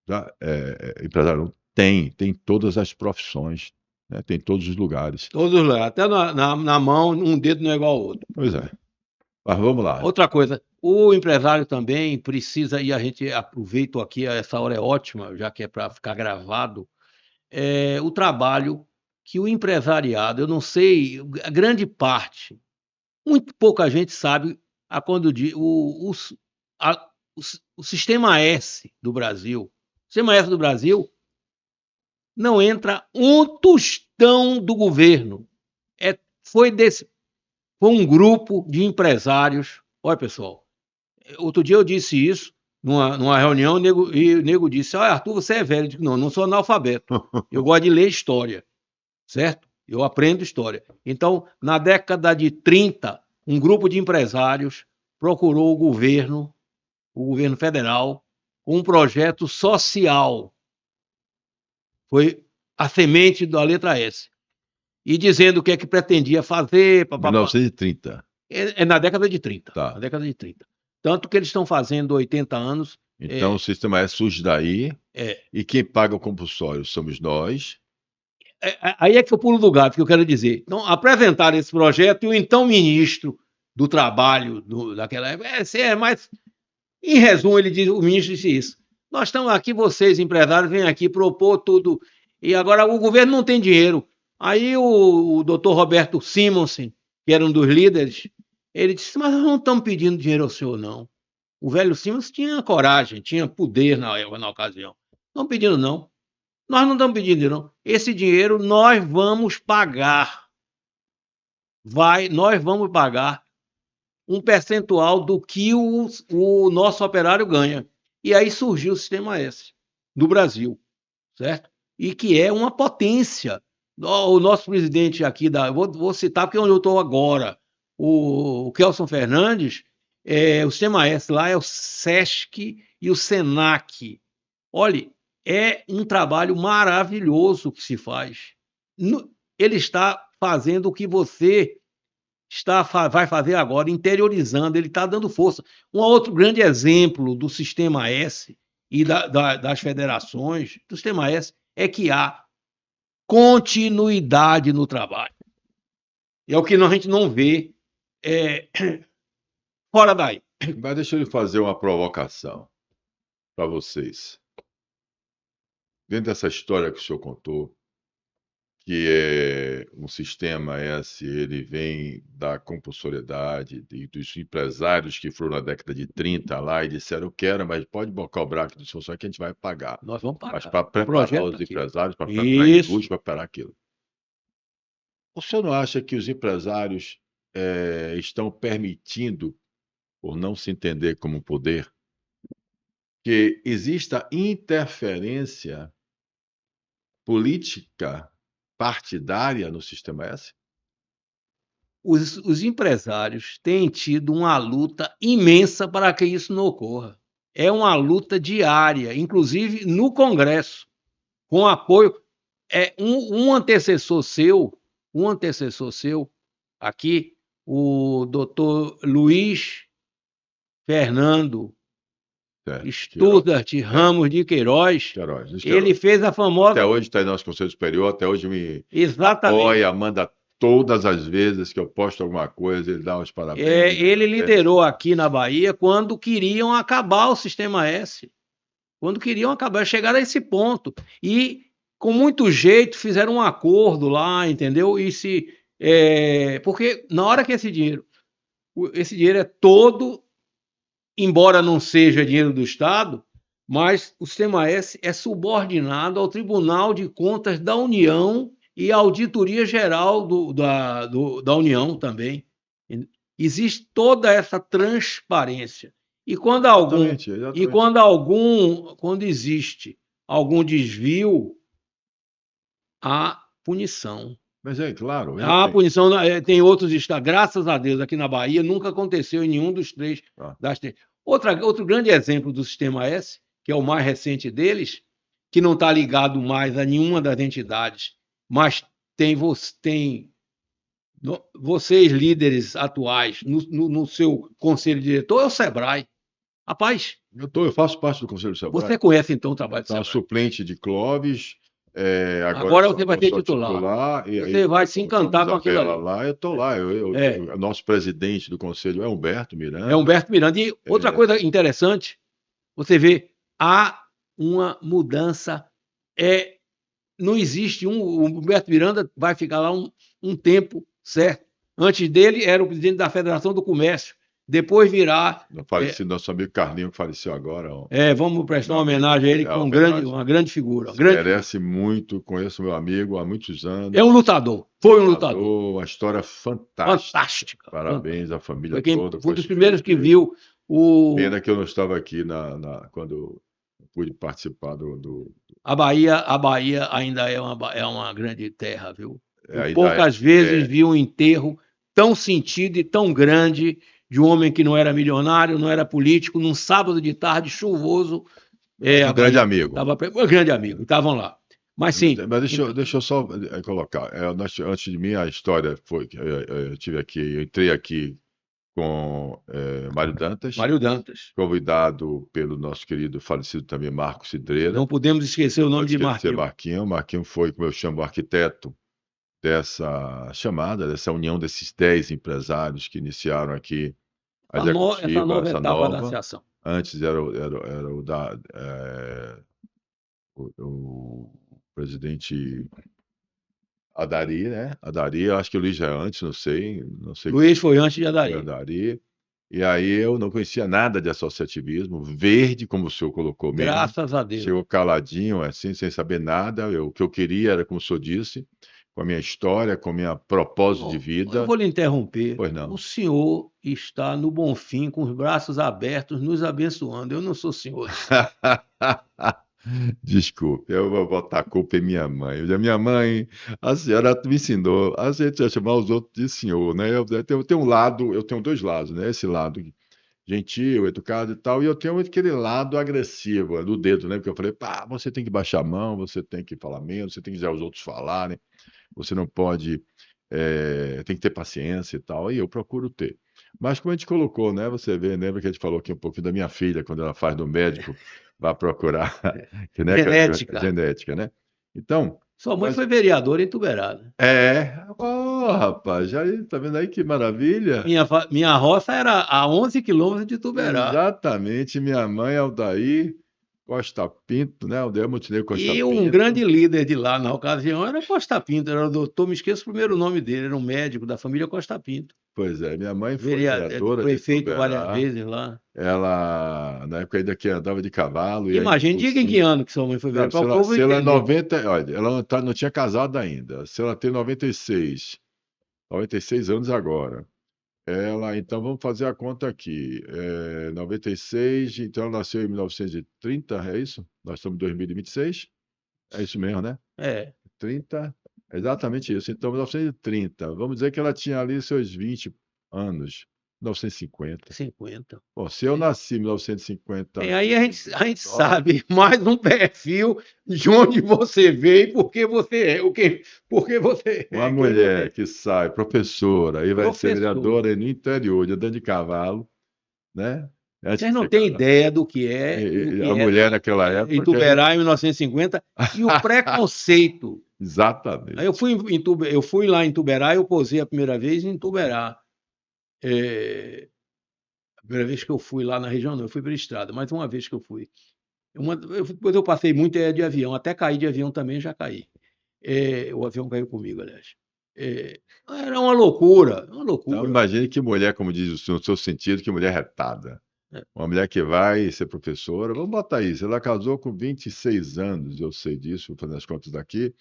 tá? Empresário. Tem todas as profissões, né? Tem todos os lugares. Todos lá. Até na mão, um dedo não é igual ao outro. Pois é. Mas vamos lá. Outra coisa, o empresário também precisa, e a gente aproveita aqui, essa hora é ótima, já que é para ficar gravado, o trabalho que o empresariado, eu não sei, a grande parte, muito pouca gente sabe a quando o sistema S do Brasil. O sistema S do Brasil não entra um tostão do governo. Foi um grupo de empresários. Olha, pessoal, outro dia eu disse isso numa reunião e o nego disse: olha, Arthur, você é velho. Eu digo, não sou analfabeto. Eu gosto de ler história, certo? Eu aprendo história. Então, na década de 30, um grupo de empresários procurou o governo federal, com um projeto social. Foi a semente da letra S. E dizendo o que é que pretendia fazer. 1930. É na década de 30. Tá. Na década de 30. Tanto que eles estão fazendo 80 anos. Então o sistema S surge daí. É. E quem paga o compulsório somos nós. aí é que eu pulo do gato, que eu quero dizer. Então, apresentaram esse projeto e o então ministro do Trabalho daquela época, mas, em resumo, o ministro disse isso. Nós estamos aqui, vocês, empresários, vêm aqui propor tudo, e agora o governo não tem dinheiro. Aí o doutor Roberto Simonsen, que era um dos líderes, ele disse, mas nós não estamos pedindo dinheiro ao senhor, não. O velho Simonsen tinha coragem, tinha poder na ocasião. Não pedindo, não. Nós não estamos pedindo dinheiro, não. Esse dinheiro nós vamos pagar. Nós vamos pagar um percentual do que o nosso operário ganha. E aí surgiu o Sistema S do Brasil, certo? E que é uma potência. O nosso presidente aqui, vou citar porque é onde eu estou agora, o Kelson Fernandes, o Sistema S lá é o SESC e o SENAC. Olha, é um trabalho maravilhoso que se faz. Ele está fazendo o que você vai fazer agora, interiorizando, ele está dando força. Um outro grande exemplo do Sistema S e das federações do Sistema S é que há continuidade no trabalho. É o que a gente não vê fora daí. Mas deixa eu fazer uma provocação para vocês. Dentro dessa história que o senhor contou, que é um Sistema S, ele vem da compulsoriedade dos empresários que foram na década de 30 lá e disseram, eu quero, mas pode cobrar aqui do senhor, só que a gente vai pagar. Nós vamos pagar. Mas para preparar os empresários, para preparar a indústria, para preparar aquilo. O senhor não acha que os empresários estão permitindo, por não se entender como poder, que exista interferência política partidária no Sistema S? Os empresários têm tido uma luta imensa para que isso não ocorra. É uma luta diária, inclusive no Congresso, com apoio. Um antecessor seu aqui, o doutor Luiz Fernando Studart Ramos de Queiroz, ele fez a famosa... Até hoje está em nosso Conselho Superior, até hoje me Exatamente. apoia, manda todas as vezes que eu posto alguma coisa, ele dá os parabéns. Ele liderou aqui na Bahia quando queriam acabar o Sistema S. Quando queriam acabar, chegaram a esse ponto. E, com muito jeito, fizeram um acordo lá, entendeu? Porque na hora que esse dinheiro é todo... embora não seja dinheiro do Estado, mas o Sistema S é subordinado ao Tribunal de Contas da União e à Auditoria Geral da União também. Existe toda essa transparência. E quando quando existe algum desvio, há punição. Mas claro. A punição tem outros estados, graças a Deus, aqui na Bahia, nunca aconteceu em nenhum dos três. Das três. Outro grande exemplo do Sistema S, que é o mais recente deles, que não está ligado mais a nenhuma das entidades, mas tem vocês, líderes atuais, no seu conselho diretor, é o Sebrae. Rapaz... Eu faço parte do conselho do Sebrae. Você conhece, então, o trabalho do Sebrae? Suplente de Clóvis... agora você vai ser titular. Você vai se encantar com aquilo ali. Lá, eu estou lá. Nosso presidente do conselho é Humberto Miranda. E outra coisa interessante, você vê, há uma mudança. Não existe o Humberto Miranda vai ficar lá um tempo, certo? Antes dele era o presidente da Federação do Comércio. Depois virá... Falecido nosso amigo Carlinho, que faleceu agora. Vamos prestar uma homenagem a ele, que é uma grande figura. Merece muito, conheço meu amigo há muitos anos. É um lutador, foi um lutador. Uma história fantástica. Parabéns à família toda. Foi um dos primeiros que viu o... Pena que eu não estava aqui quando pude participar A Bahia ainda é uma grande terra, viu? Poucas vezes vi um enterro tão sentido e tão grande de um homem que não era milionário, não era político, num sábado de tarde chuvoso. Um grande amigo. Um grande amigo, estavam lá. Mas sim. Mas deixa eu só colocar. Antes de mim, a história foi que eu entrei aqui com Mário Dantas, Mário Dantas. convidado pelo nosso querido falecido também Marcos Cidreira. Não podemos esquecer o nome Pode de esquecer Marquinhos. Marquinhos foi, como eu chamo, o arquiteto dessa chamada, dessa união desses 10 empresários que iniciaram aqui a Essa executiva, nova essa etapa da nova. associação. Antes era o da o presidente Adari, né? Adari, eu acho que o Luiz é antes, não sei Luiz foi antes de foi Adair. Adari. E aí eu não conhecia nada de associativismo, verde, como o senhor colocou mesmo. Graças a Deus. Chegou caladinho, assim, sem saber nada. O que eu queria era, como o senhor disse, com a minha história, com a minha propósito de Eu vida. vou lhe interromper. Pois não. O senhor está no Bonfim, com os braços abertos, nos abençoando. Eu não sou senhor. Desculpe, eu vou botar a culpa em minha mãe. Minha mãe, a senhora me ensinou a gente a chamar os outros de senhor, né? Eu tenho um lado, eu tenho dois lados, né? Esse lado gentil, educado e tal, e eu tenho aquele lado agressivo, do dedo, né? Porque eu falei, pá, você tem que baixar a mão, você tem que falar menos, você tem que deixar os outros falarem, você não pode, tem que ter paciência e tal, e eu procuro ter. Mas como a gente colocou, né? Você vê, lembra que a gente falou aqui um pouco da minha filha, quando ela faz do médico, vai procurar Genética. genética, né? Então, Sua mãe mas foi vereadora em Tuberá, né? rapaz, já tá vendo aí que maravilha? Minha roça era a 11 quilômetros de Tuberá. Exatamente, minha mãe, Aldair Costa Pinto, né? Aldeia Montenegro Costa E um Pinto. grande líder de lá na ocasião era Costa Pinto, era o doutor, me esqueço o primeiro nome dele, era um médico da família Costa Pinto. Pois é, minha mãe foi vereadora de Prefeito várias Ituberá. vezes lá. Ela, na época ainda que andava de cavalo, e ainda Imagine, por diga em que cima. ano que sua mãe foi Não, vereadora, para o povo se ela é entender. 90, olha, ela não tinha casado ainda. Se ela tem 96 anos agora. Ela, então vamos fazer a conta aqui. 96, então ela nasceu em 1930, é isso? Nós estamos em 2026? É isso mesmo, né? É, 30, exatamente isso. Então, 1930. Vamos dizer que ela tinha ali seus 20 anos, 1950. 50. Bom, se eu nasci em 1950, E aí a gente sabe mais um perfil de onde você veio e por que você é, porque você uma é quem você mulher é. que sai, professora, aí vai ser Professor. vereadora aí no interior, de andando de cavalo, né? Antes Vocês de não ser têm casada. ideia do que é, do A que mulher era naquela época, Ituberá em 1950 e o preconceito. Aí exatamente. eu fui lá em Ituberá, eu posei a primeira vez em Ituberá. A primeira vez que eu fui lá na região, não, eu fui pela estrada, mas uma vez que eu fui. Depois eu passei muito de avião, até cair de avião também já caí. O avião caiu comigo, aliás. Era uma loucura, uma Então, loucura. imagine que mulher, como diz o senhor, no seu sentido, que mulher retada. É. Uma mulher que vai ser professora, vamos botar isso, ela casou com 26 anos, eu sei disso, vou fazer as contas daqui,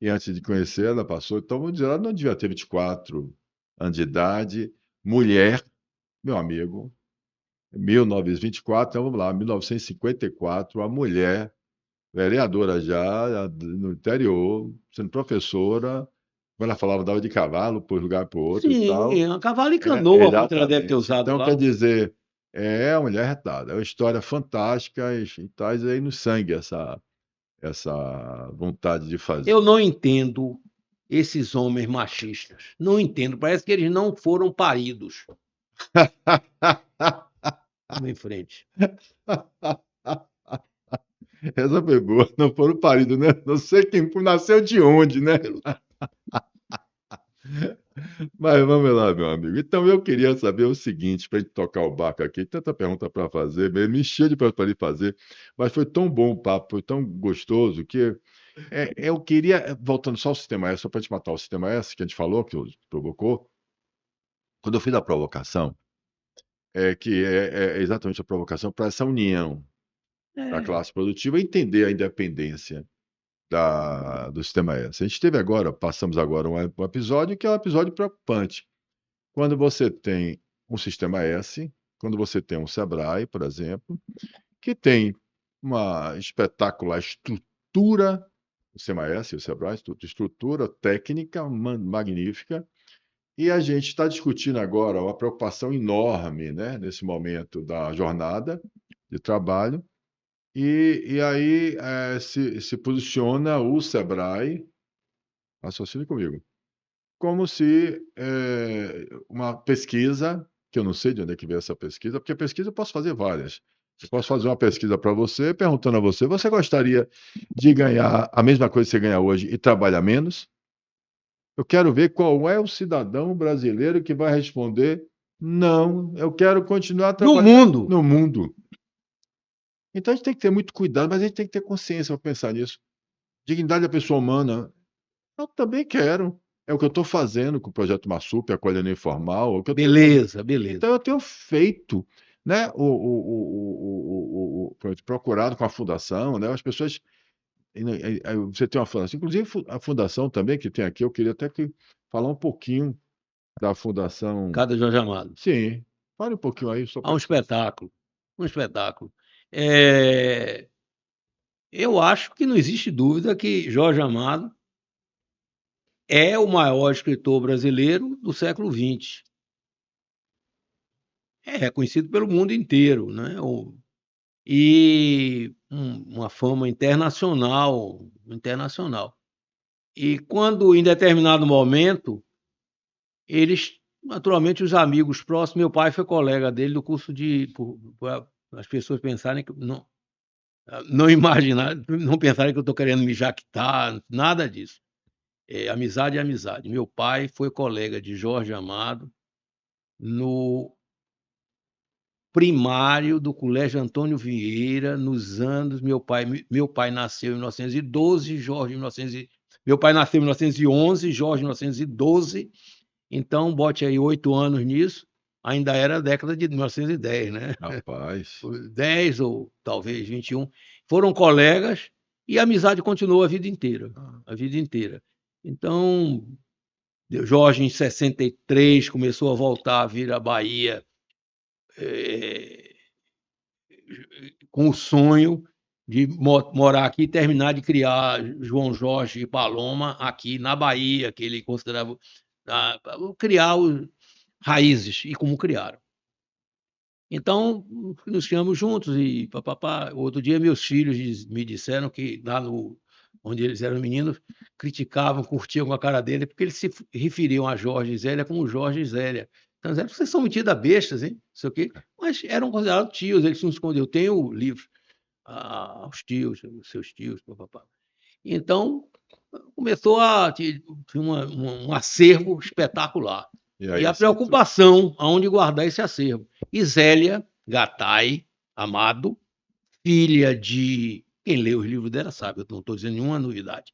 e antes de conhecer, ela passou, então vamos dizer, ela não devia ter 24 anos de idade, mulher, meu amigo, 1924, então vamos lá, 1954, a mulher, vereadora já, no interior, sendo professora, quando ela falava, dava de cavalo, por um lugar para o outro e tal. Sim, a cavalo e É, canoa, muito ela deve ter exatamente. usado Então, quer lá. dizer, é uma mulher retada. É uma história fantástica e traz aí no sangue essa vontade de fazer. Eu não entendo esses homens machistas. Não entendo. Parece que eles não foram paridos. Vamos em frente. Essa foi boa. Não foram paridos, né? Não sei quem nasceu de onde, né? Mas vamos lá, meu amigo. Então, eu queria saber o seguinte, para a gente tocar o barco aqui, tanta pergunta para fazer, me encheu de perguntas para lhe fazer, mas foi tão bom o papo, foi tão gostoso que eu queria, voltando só ao sistema S, só para te matar o sistema S que a gente falou, que provocou, quando eu fiz a provocação, que é exatamente a provocação para essa união da É, classe produtiva entender a independência do sistema S. A gente teve agora, passamos agora um episódio que é um episódio preocupante. Quando você tem um sistema S, quando você tem um Sebrae, por exemplo, que tem uma espetacular estrutura, o sistema S, o Sebrae, estrutura técnica magnífica, e a gente está discutindo agora uma preocupação enorme, né, nesse momento da jornada de trabalho, e aí se posiciona o Sebrae, raciocine comigo, como se uma pesquisa que eu não sei de onde é que veio essa pesquisa, porque pesquisa eu posso fazer várias. Eu posso fazer uma pesquisa para você, perguntando a você, você gostaria de ganhar a mesma coisa que você ganha hoje e trabalhar menos? Eu quero ver qual é o cidadão brasileiro que vai responder: não, eu quero continuar No trabalhando mundo, no mundo. Então a gente tem que ter muito cuidado, mas a gente tem que ter consciência para pensar nisso. Dignidade da pessoa humana, eu também quero. É o que eu estou fazendo com o Projeto Massup, a colônia informal, é o que eu tenho fazendo. beleza, beleza. Então eu tenho feito, né, procurado com a fundação, né, as pessoas. Você tem uma fundação, inclusive a fundação também que tem aqui, eu queria até que falar um pouquinho da fundação. Cada Jorge Amado. Sim, fale um pouquinho aí, só Há um para. espetáculo, um espetáculo. É, eu acho que não existe dúvida que Jorge Amado é o maior escritor brasileiro do século XX. É reconhecido pelo mundo inteiro, né? E uma fama internacional, internacional. E quando, em determinado momento, eles, naturalmente, os amigos próximos, meu pai foi colega dele do curso as pessoas pensarem que não imaginar, não pensarem que eu estou querendo me jactar, nada disso. Amizade é amizade. Meu pai foi colega de Jorge Amado no primário do Colégio Antônio Vieira, nos anos. Meu pai nasceu em 1912, Jorge em 1900. Meu pai nasceu em 1911, Jorge em 1912. Então, bote aí 8 anos nisso. Ainda era a década de 1910, né? Rapaz. 10 ou talvez 21. Foram colegas e a amizade continuou a vida inteira. A vida inteira. Então, Jorge, em 63, começou a voltar a vir à Bahia com o sonho de morar aqui e terminar de criar João Jorge e Paloma aqui na Bahia, que ele considerava criar raízes, e como criaram. Então, nos criamos juntos e papapá. Outro dia, meus filhos me disseram que lá onde eles eram meninos, criticavam, curtiam com a cara dele, porque eles se referiam a Jorge e Zélia como Jorge e Zélia. Então, eles vocês são metidos a bestas, hein? Não sei o quê. Mas eram considerados tios, eles não esconderam. Eu tenho o livro aos tios, seus tios, papapá. Então, começou a ter um acervo espetacular. E E aí, a preocupação aonde guardar esse acervo. E Zélia Gattai Amado, filha de. Quem lê os livros dela sabe, eu não estou dizendo nenhuma novidade.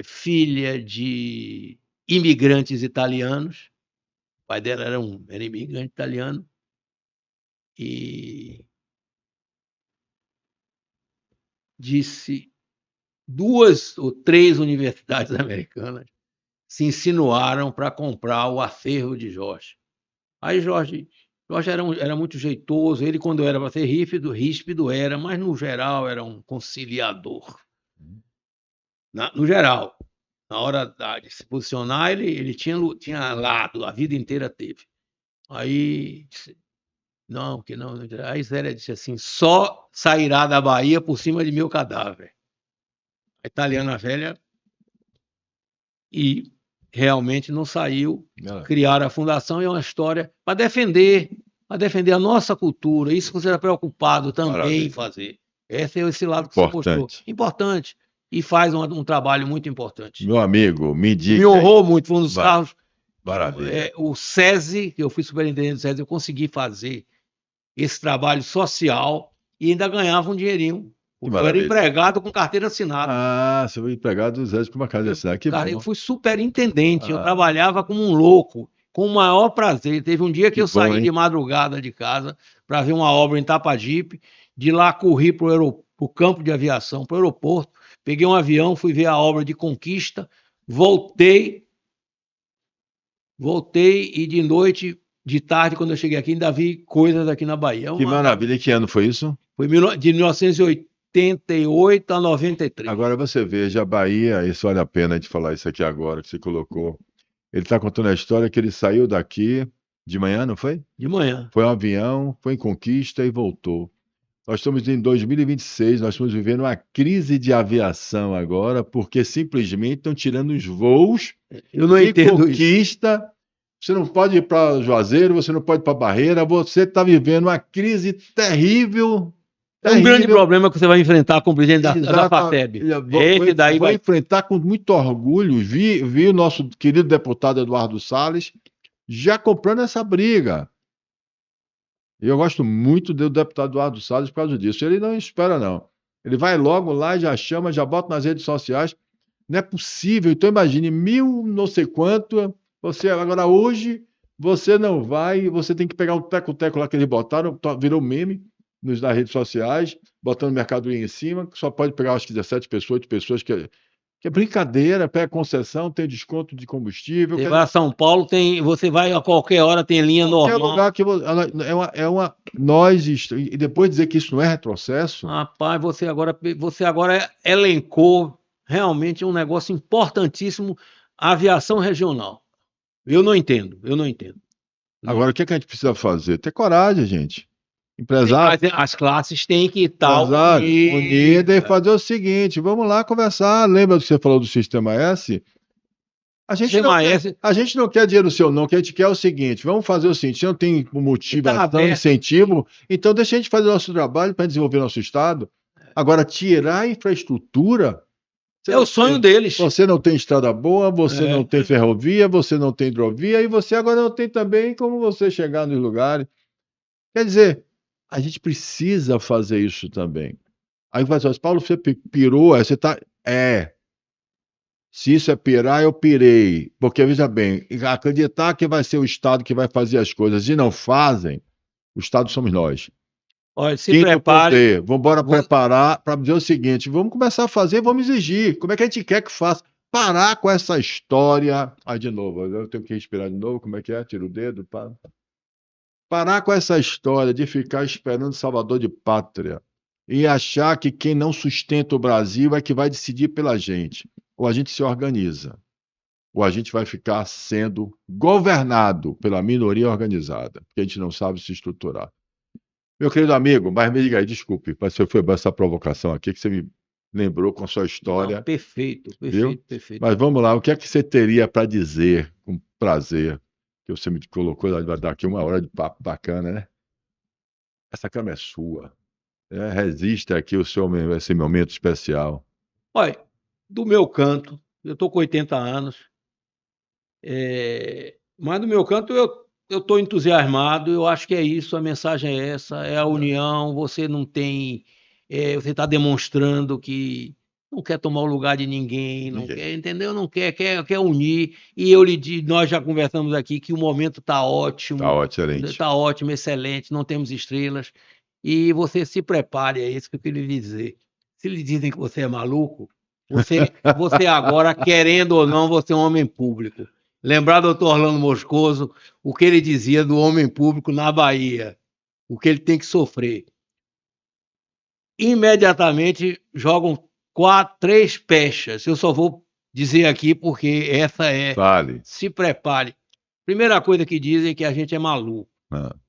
Filha de imigrantes italianos. O pai dela era imigrante italiano. E disse 2 ou 3 universidades americanas se insinuaram para comprar o acervo de Jorge. Aí Jorge era muito jeitoso, ele quando era para ser ríspido era, mas no geral era um conciliador. No geral, na hora de se posicionar, ele tinha lado, a vida inteira teve. Aí disse, não, que não. Aí Zélia disse assim, só sairá da Bahia por cima de meu cadáver. A italiana velha, e realmente não saiu. Criaram a fundação, e é uma história para defender a nossa cultura. Isso que você era preocupado também em fazer. Esse é esse lado que você mostrou. Importante. E faz um trabalho muito importante. Meu amigo, me diga. Me honrou muito, foi um dos carros. Maravilha. O SESI, que eu fui superintendente do SESI, eu consegui fazer esse trabalho social e ainda ganhava um dinheirinho. Eu era empregado com carteira assinada. Ah, você foi empregado do SESI com uma carteira assinada. Que cara, bom. eu fui superintendente, eu trabalhava como um louco, com o maior prazer. Teve um dia que eu saí de madrugada de casa para ver uma obra em Tapajipe, de lá corri para o campo de aviação, para o aeroporto, peguei um avião, fui ver a obra de Conquista, voltei e de noite, de tarde, quando eu cheguei aqui, ainda vi coisas aqui na Bahia. Que maravilha. E que ano foi isso? Foi de 1988 a 93. Agora você veja, a Bahia, isso vale a pena de falar isso aqui agora, que você colocou. Ele está contando a história que ele saiu daqui de manhã, não foi? De manhã. Foi um avião, foi em Conquista e voltou. Nós estamos em 2026, nós estamos vivendo uma crise de aviação agora, porque simplesmente estão tirando os voos eu não de entendo Conquista você não pode ir para Juazeiro, você não pode ir para Barreira, você está vivendo uma crise terrível, É um grande terrível. problema que você vai enfrentar com o presidente da Exata. FATEB. Esse daí Vou vai. enfrentar com muito orgulho. Vi o nosso querido deputado Eduardo Salles já comprando essa briga. E eu gosto muito do deputado Eduardo Salles por causa disso. Ele não espera, não. Ele vai logo lá, já chama, já bota nas redes sociais. Não é possível. Então, imagine, 1.000 não sei quanto. Você, agora, hoje, você não vai. Você tem que pegar um teco-teco lá que eles botaram, virou meme nas redes sociais, botando mercadoria em cima, que só pode pegar, acho que 17 pessoas, 8 pessoas, que é brincadeira. Pega concessão, tem desconto de combustível. Você vai a São Paulo, você vai a qualquer hora, tem linha Qualquer normal. lugar que nós e depois dizer que isso não é retrocesso. Rapaz, você agora elencou realmente um negócio importantíssimo, a aviação regional. Eu não entendo. Agora, o que é que a gente precisa fazer? Ter coragem, gente. Sim, Empresário, mas as classes têm que estar unida e fazer o seguinte: vamos lá conversar. Lembra do que você falou do Sistema S? A gente não quer dinheiro seu, não. O que a gente quer é o seguinte: vamos fazer o seguinte, não tem motivação, incentivo, então deixa a gente fazer o nosso trabalho para desenvolver nosso Estado. Agora, tirar a infraestrutura. É o sonho deles. Você não tem estrada boa, você não tem ferrovia, você não tem hidrovia, e você agora não tem também como você chegar nos lugares. Quer dizer, a gente precisa fazer isso também. Aí vai dizer, Paulo, você pirou, você está. Se isso é pirar, eu pirei. Porque, veja bem, acreditar que vai ser o Estado que vai fazer as coisas e não fazem, o Estado somos nós. Olha, se prepare. Vamos embora preparar para dizer o seguinte: vamos começar a fazer, vamos exigir. Como é que a gente quer que faça? Parar com essa história. Aí, de novo, eu tenho que respirar de novo. Como é que é? Tira o dedo. Parar com essa história de ficar esperando salvador de pátria e achar que quem não sustenta o Brasil é que vai decidir pela gente. Ou a gente se organiza, ou a gente vai ficar sendo governado pela minoria organizada, porque a gente não sabe se estruturar. Meu querido amigo, mas me diga aí, desculpe, mas foi essa provocação aqui que você me lembrou com a sua história. Não, perfeito. Mas vamos lá, o que é que você teria para dizer, com prazer, que você me colocou, vai dar aqui 1 hora de papo bacana, né? Essa cama é sua. Resista aqui esse momento especial. Olha, do meu canto, eu estou com 80 anos, mas do meu canto eu estou entusiasmado, eu acho que é isso, a mensagem é essa, é a união, você não tem, você está demonstrando que não quer tomar o lugar de ninguém, não quer, entendeu? Não quer unir, e nós já conversamos aqui que o momento está ótimo. Está ótimo, excelente. Está ótimo, excelente, não temos estrelas, e você se prepare, é isso que eu queria lhe dizer. Se lhe dizem que você é maluco, você agora, querendo ou não, você é um homem público. Lembrar do doutor Orlando Moscoso, o que ele dizia do homem público na Bahia, o que ele tem que sofrer. Imediatamente jogam 3 pechas. Eu só vou dizer aqui porque essa é... Vale. Se prepare. Primeira coisa que dizem é que a gente é maluco.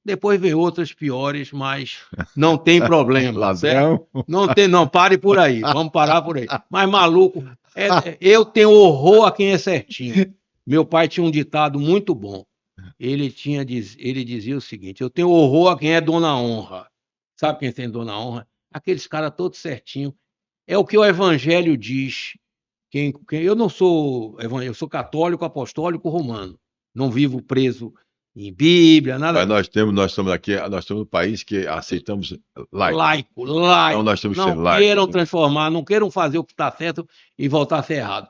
Depois vem outras piores, mas não tem problema. Ladrão. Não, pare por aí. Vamos parar por aí. Mas maluco, eu tenho horror a quem é certinho. Meu pai tinha um ditado muito bom. Ele dizia o seguinte: eu tenho horror a quem é dona honra. Sabe quem tem dona honra? Aqueles caras todos certinhos. É o que o Evangelho diz. Eu não sou eu sou católico, apostólico, romano. Não vivo preso em Bíblia, nada. Mas nós estamos um país que aceitamos laico. Então nós temos que ser Não laicos. queiram transformar, não queiram fazer o que está certo e voltar a ser errado.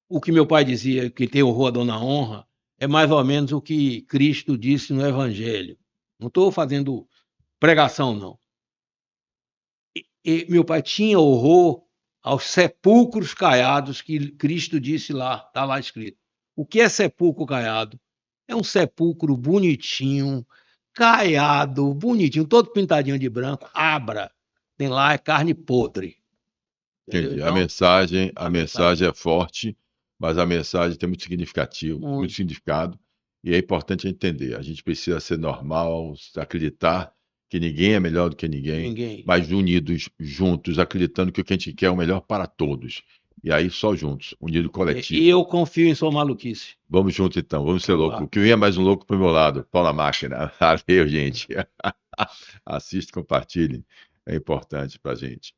O que meu pai dizia, que tem horror à dona honra, é mais ou menos o que Cristo disse no Evangelho. Não estou fazendo pregação, não. E meu pai tinha horror aos sepulcros caiados que Cristo disse lá, está lá escrito. O que é sepulcro caiado? É um sepulcro bonitinho, caiado, bonitinho, todo pintadinho de branco, abra. Tem lá, é carne podre. Entendi. Então, a mensagem é forte, mas a mensagem tem muito significado, e é importante entender. A gente precisa ser normal, acreditar que ninguém é melhor do que ninguém, mas unidos, juntos, acreditando que o que a gente quer é o melhor para todos. E aí só juntos, unido E coletivo. eu confio em sua maluquice. Vamos junto então, vamos ser Vamos louco. lá. O que vem é mais um louco pro meu lado, pau na máquina. Valeu, gente. Assiste, compartilhe. É importante pra gente.